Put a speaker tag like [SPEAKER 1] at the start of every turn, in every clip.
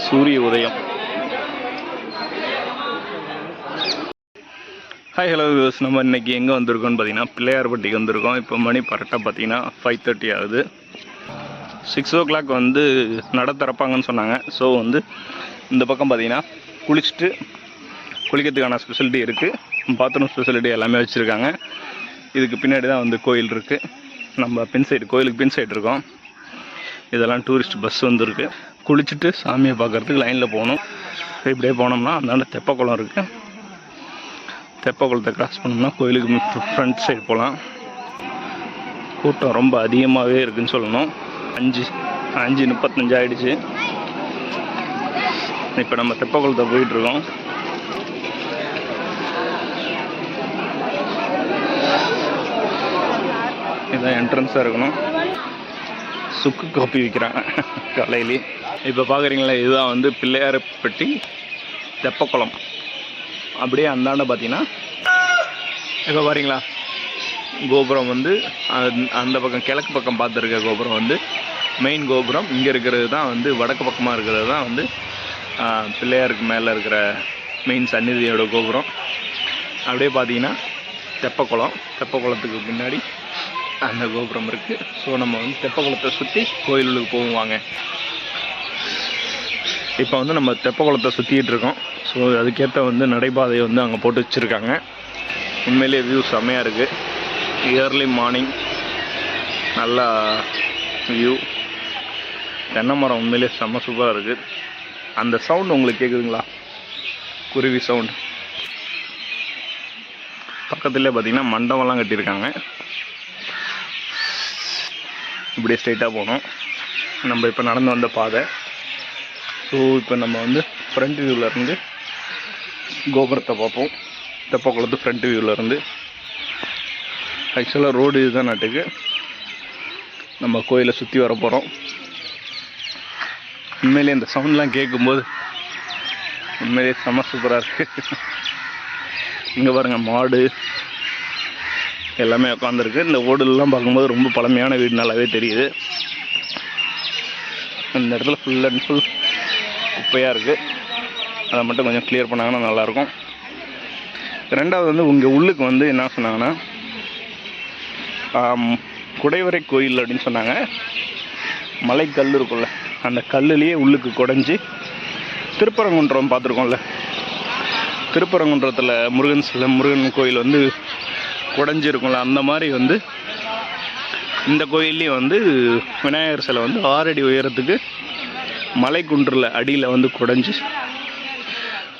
[SPEAKER 1] சூரிய உதயம். Hi hello views, நம்ம இன்றைக்கி எங்கே வந்திருக்கோம்னு பார்த்தீங்கன்னா பிள்ளையார்பட்டிக்கு வந்திருக்கோம். இப்போ மணி கரெக்டாக பார்த்தீங்கன்னா 5:30 ஆகுது. 6 o'clock வந்து நட திறப்பாங்கன்னு சொன்னாங்க. ஸோ வந்து இந்த பக்கம் பார்த்தீங்கன்னா குளிக்கிறதுக்கான ஸ்பெசிலிட்டி இருக்குது. பாத்ரூம் ஃபெசிலிட்டி எல்லாமே வச்சுருக்காங்க. இதுக்கு பின்னாடி தான் வந்து கோயில் இருக்குது. நம்ம கோயிலுக்கு பின் சைடு இருக்கோம். இதெல்லாம் டூரிஸ்ட் பஸ் வந்துருக்கு. குளிச்சுட்டு சாமியை பார்க்குறதுக்கு லைனில் போகணும். இப்படியே போனோம்னா அந்தாண்ட தெப்பக்குளம் இருக்குது. தெப்பக்குளத்தை கிராஸ் பண்ணோம்னா கோயிலுக்கு ஃப்ரண்ட் சைடு போகலாம். கூட்டம் ரொம்ப அதிகமாகவே இருக்குதுன்னு சொல்லணும். 5:35 ஆகிடுச்சு. இப்போ நம்ம தெப்பக்குளத்தை போயிட்டுருக்கோம். இதுதான் என்ட்ரன்ஸாக இருக்கணும். சுக்கு காப்பி விற்கிறாங்க காலையிலே. இப்போ பார்க்குறீங்களா, இதுதான் வந்து பிள்ளையார்பட்டி தெப்பக்குளம். அப்படியே அந்தாண்ட பார்த்தீங்கன்னா இப்போ பாருங்களா, கோபுரம் வந்து அந்த பக்கம் கிழக்கு பக்கம் பார்த்துருக்க கோபுரம் வந்து மெயின் கோபுரம். இங்கே இருக்கிறது தான் வந்து வடக்கு பக்கமாக இருக்கிறது தான் வந்து பிள்ளையாருக்கு மேலே இருக்கிற மெயின் சந்நிதியோட கோபுரம். அப்படியே பார்த்தீங்கன்னா தெப்பக்குளத்துக்கு பின்னாடி அந்த கோபுரம் இருக்குது. ஸோ நம்ம வந்து தெப்பக்குளத்தை சுற்றி கோயிலுக்கு போவாங்க. இப்போ வந்து நம்ம தெப்பக்குளத்தை சுற்றிக்கிட்டு இருக்கோம். ஸோ அதுக்கேற்ற வந்து நடைபாதையை வந்து அங்கே போட்டு வச்சுருக்காங்க. உண்மையிலே வியூ செம்மையாக இருக்குது. இயர்லி மார்னிங் நல்லா வியூ. தென்னை மரம் உண்மையிலே செம்ம சூப்பராக இருக்குது. அந்த சவுண்டு உங்களுக்கு கேட்குதுங்களா? குருவி சவுண்டு. பக்கத்துலேயே பார்த்தீங்கன்னா மண்டபம்லாம் கட்டியிருக்காங்க. இப்படியே ஸ்ட்ரைட்டாக போகணும். நம்ம இப்போ நடந்து வந்த பாதை. ஸோ இப்போ நம்ம வந்து ஃப்ரண்ட் வியூவிலேருந்து கோபுரத்தை பார்ப்போம். தெப்பக்குளத்து ஃப்ரண்ட் வியூவிலேருந்து. ஆக்சுவலாக ரோடு இதுதான் நாட்டுக்கு. நம்ம கோயிலை சுற்றி வர போகிறோம். உண்மையிலே இந்த சவுண்ட்லாம் கேட்கும்போது உண்மையிலே செம்ம சூப்பராக இருக்குது. இங்கே பாருங்கள், மாடு எல்லாமே உட்காந்துருக்கு. இந்த ஓடுலாம் பார்க்கும்போது ரொம்ப பழமையான வீடு நல்லாவே தெரியுது. இந்த இடத்துல ஃபுல் அண்ட் ஃபுல் குப்பையாக இருக்குது. அதை மட்டும் கொஞ்சம் கிளியர் பண்ணாங்கன்னா நல்லாயிருக்கும். ரெண்டாவது வந்து உங்கள் உள்ளுக்கு வந்து என்ன சொன்னாங்கன்னா, குடைவரை கோயில் அப்படின்னு சொன்னாங்க. மலைக்கல் இருக்கும்ல, அந்த கல்லுலேயே உள்ளுக்கு குடைஞ்சி திருப்பரங்குன்றம் பார்த்துருக்கோம்ல, திருப்பரங்குன்றத்தில் முருகன் கோயில் வந்து குடைஞ்சிருக்கும்ல, அந்த மாதிரி வந்து இந்த கோயில்லேயே வந்து விநாயகர் சிலை வந்து 6 அடி உயரத்துக்கு மலைக்குன்றில் அடியில் வந்து குடைஞ்சி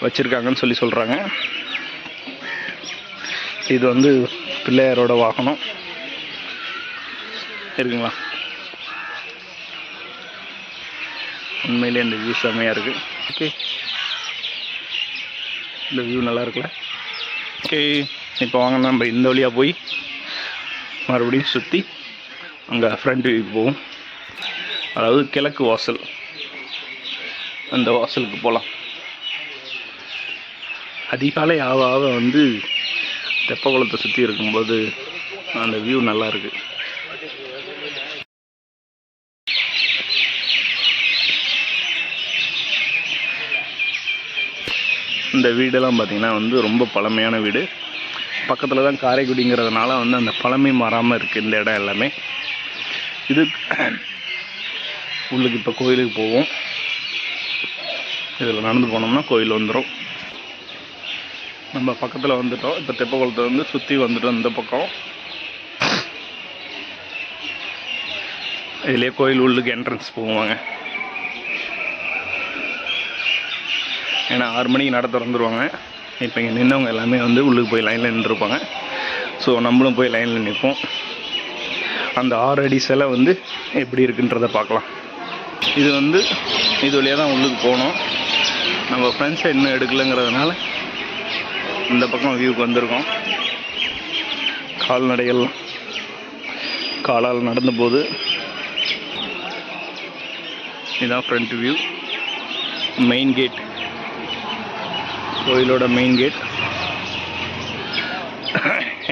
[SPEAKER 1] வச்சுருக்காங்கன்னு சொல்கிறாங்க. இது வந்து பிள்ளையாரோட வாகனம் இருக்குங்களா. உண்மையிலே இந்த வியூ செம்மையாக இருக்குது. ஓகே, இந்த வியூ நல்லா இருக்குல்ல. ஓகே, இப்போ வாங்க நம்ம இந்த வழியாக போய் மறுபடியும் சுற்றி அங்கே ஃப்ரண்ட் வியூக்கு போவோம். அதாவது கிழக்கு வாசல், அந்த வாசலுக்கு போகலாம். அதிகாலை ஆக வந்து தெப்பக்குளத்தை சுற்றி இருக்கும்போது அந்த வியூ நல்லா இருக்குது. இந்த வீடெல்லாம் பார்த்திங்கன்னா வந்து ரொம்ப பழமையான வீடு. பக்கத்தில் தான் காரைக்குடிங்கிறதுனால வந்து அந்த பழமை மாறாமல் இருக்குது இந்த இடம் எல்லாமே. இது உள்ளுக்கு இப்போ கோயிலுக்கு போவோம். இதில் நடந்து போனோம்னா கோயில் வந்துடும். நம்ம பக்கத்தில் வந்துட்டோம். இப்போ தெப்பக்குளத்தை வந்து சுற்றி வந்துட்டோம். இந்த பக்கம் இதுலேயே கோயில் உள்ளுக்கு என்ட்ரன்ஸ் போவாங்க. ஏன்னா 6 மணிக்கு நட திறந்துருவாங்க. இப்போ இங்கே நின்றவங்க எல்லாமே வந்து உள்ளுக்கு போய் லைனில் நின்றுருப்பாங்க. ஸோ நம்மளும் போய் லைனில் நிற்போம். அந்த 6 அடி சிலை வந்து எப்படி இருக்குன்றதை பார்க்கலாம். இது வந்து இது வழியாக தான் உள்ளுக்கு போகணும். நம்ம ஃப்ரண்ட் சைடு இன்னும் எடுக்கலைங்கிறதுனால இந்த பக்கம் வியூக்கு வந்திருக்கோம். கால்நடைகள் காலால் நடந்த போது இதுதான் ஃப்ரண்ட் வியூ. மெயின் கேட், கோயிலோட மெயின் கேட்.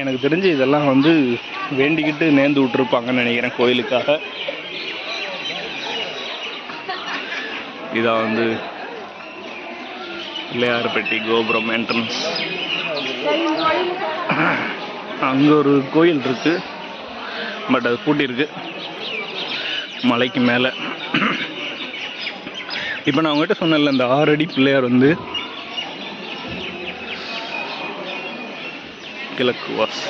[SPEAKER 1] எனக்கு தெரிஞ்சு இதெல்லாம் வந்து வேண்டிக்கிட்டு நேர்ந்து விட்டுருப்பாங்கன்னு நினைக்கிறேன் கோயிலுக்காக. இதான் வந்து பிள்ளையார்பட்டி கோபுரம் என்ட்ரன்ஸ். அங்கே ஒரு கோயில் இருக்கு, பட் அது பூட்டியிருக்கு மலைக்கு மேலே. இப்போ நான் உங்ககிட்ட சொன்னேன்ல, இந்த 6 அடி பிள்ளையார் வந்து கிழக்கு வாஸ்.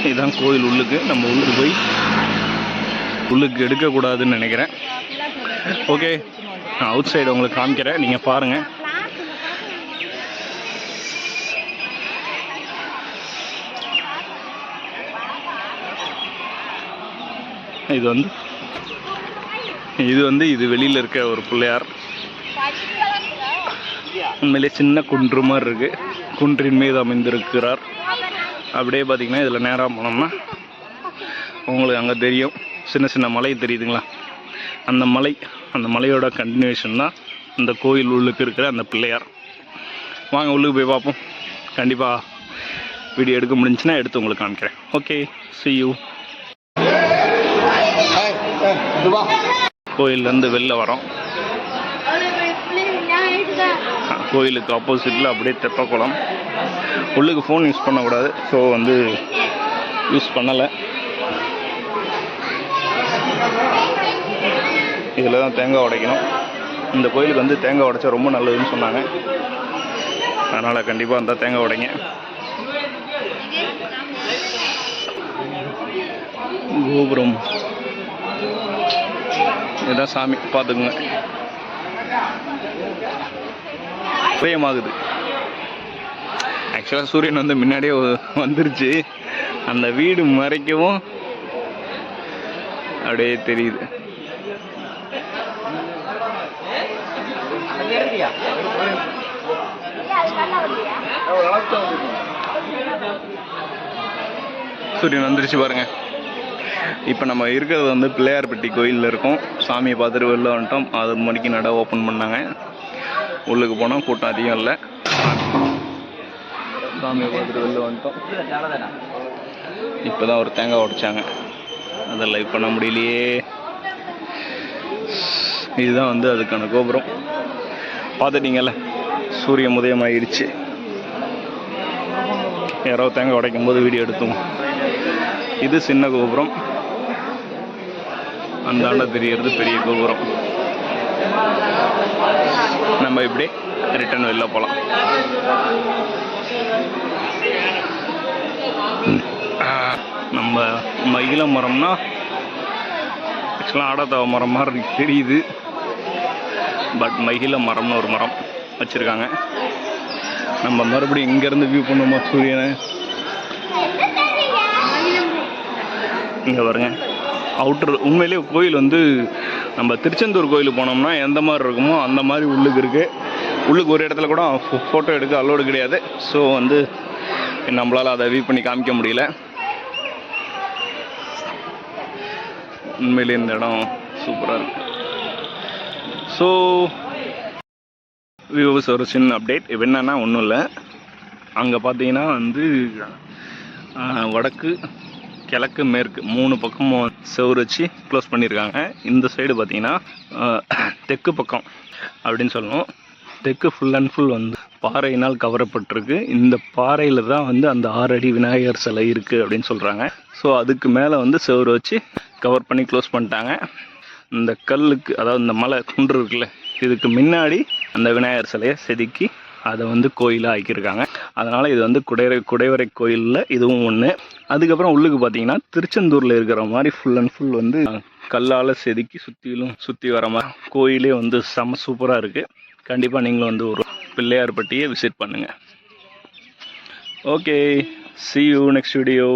[SPEAKER 1] இதுதான் கோயில் உள்ளுக்கு. நம்ம உள்ளுக்கு போய் உள்ளுக்கு எடுக்கக்கூடாதுன்னு நினைக்கிறேன். ஓகே, நான் அவுட் சைடு உங்களுக்கு காமிக்கிறேன், நீங்கள் பாருங்கள். இது வெளியில் இருக்க ஒரு பிள்ளையார். உண்மையிலே சின்ன குன்று மாதிரி இருக்கு. குன்றின் மீது அமைந்திருக்கிறார். அப்படியே பார்த்தீங்கன்னா இதில் நேராக போனோம்னா உங்களுக்கு அங்கே தெரியும், சின்ன சின்ன மலை தெரியுதுங்களா? அந்த மலையோட கண்டினியூஷன் தான் இந்த கோயில் உள்ளுக்கு இருக்கிற அந்த பிள்ளையார். வாங்க உள்ளுக்கு போய் பார்ப்போம். கண்டிப்பாக வீடியோ எடுக்க முடிஞ்சுன்னா எடுத்து உங்களுக்கு காமிக்கிறேன். Okay, see you. கோயிலேருந்து வெளில வரோம். கோயிலுக்கு ஆப்போசிட்டில் அப்படியே தெப்பக்குளம். உள்ளுக்கு ஃபோன் யூஸ் பண்ணக்கூடாது, ஸோ வந்து யூஸ் பண்ணலை. இதில் தான் தேங்காய் உடைக்கணும். இந்த கோயிலுக்கு வந்து தேங்காய் உடைச்சா ரொம்ப நல்லதுன்னு சொன்னாங்க. அதனால் கண்டிப்பாக அந்த தேங்காய் உடைங்க. கோபுரம் இதான் சாமி, பார்த்துக்குங்க. உதயமாகுது. ஆக்சுவலாக சூரியன் வந்து முன்னாடியே வந்துருச்சு. அந்த வீடு மறைக்கவும் அப்படியே தெரியுது. சூரியன் வந்துருச்சு பாருங்க. இப்போ நம்ம இருக்கிறது வந்து பிள்ளையார்பட்டி கோயிலில் இருக்கோம். சாமியை பார்த்துட்டு வெளில வந்துட்டோம். 6 மணிக்கு நட ஓப்பன் பண்ணாங்க. உள்ளுக்கு போனால் கூட்டம் அதிகம் இல்லை. சாமியை பார்த்துட்டு வெளில வந்துட்டோம். இப்போ தான் ஒரு தேங்காய் உடைச்சாங்க, அதை லைவ் பண்ண முடியலையே. இதுதான் வந்து அதுக்கான கோபுரம். பார்த்துட்டீங்கல்ல, சூரியன் உதயம் ஆயிடுச்சு. யாரோ தேங்காய் உடைக்கும் போது வீடியோ எடுத்தோம். இது சின்ன கோபுரம், அந்தாண்ட தெரியறது பெரிய கோபுரம். நம்ம இப்படி ரிட்டர்ன் வெளில போகலாம். நம்ம மகிழ மரம்னா ஆக்சுவலாக ஆடத்தவ மரம் மாதிரி தெரியுது, பட் மகிழ மரம்னு ஒரு மரம் வச்சுருக்காங்க. நம்ம மறுபடியும் இங்கேருந்து வியூ பண்ணுவோமா சூரியனை? இங்கே பாருங்க அவுட்டர். உண்மையிலேயே கோயில் வந்து நம்ம திருச்செந்தூர் கோயிலுக்கு போனோம்னா எந்த மாதிரி இருக்குமோ அந்த மாதிரி உள்ளுக்கு இருக்குது. உள்ளுக்கு ஒரு இடத்துல கூட ஃபோட்டோ எடுக்க அலோடு கிடையாது. ஸோ வந்து நம்மளால் அதை வியூ பண்ணி காமிக்க முடியல. உண்மையிலே இந்த இடம் சூப்பராக இருக்குது. ஸோ வியூவர்ஸ், ஒரு சின்ன அப்டேட். இப்போ என்னன்னா ஒன்றும் இல்லை, அங்கே பார்த்தீங்கன்னா வந்து வடக்கு கிழக்கு மேற்கு 3 பக்கமும் செவுறு வச்சு க்ளோஸ் பண்ணியிருக்காங்க. இந்த சைடு பார்த்தீங்கன்னா தெற்கு பக்கம் அப்படின்னு சொல்லணும். தெற்கு ஃபுல் அண்ட் ஃபுல் வந்து பாறையினால் கவரப்பட்டிருக்கு. இந்த பாறையில் தான் வந்து அந்த 6 அடி விநாயகர் சிலை இருக்குது அப்படின்னு சொல்கிறாங்க. ஸோ அதுக்கு மேலே வந்து செவுறு வச்சு கவர் பண்ணி க்ளோஸ் பண்ணிட்டாங்க. இந்த கல்லுக்கு, அதாவது இந்த மலை குன்று இருக்குல்ல, இதுக்கு முன்னாடி அந்த விநாயகர் சிலையை செதுக்கி அதை வந்து கோயிலாக ஆக்கியிருக்காங்க. அதனால் இது வந்து குடைவரை கோயிலில் இதுவும் ஒன்று. அதுக்கப்புறம் உள்ளுக்கு பார்த்தீங்கன்னா திருச்செந்தூரில் இருக்கிற மாதிரி ஃபுல் அண்ட் ஃபுல் வந்து கல்லால் செதுக்கி சுற்றி வர மாதிரி கோயிலே வந்து செம சூப்பராக இருக்குது. கண்டிப்பாக நீங்களும் வந்து ஒரு பிள்ளையார்பட்டியை விசிட் பண்ணுங்கள். Okay, see you next video.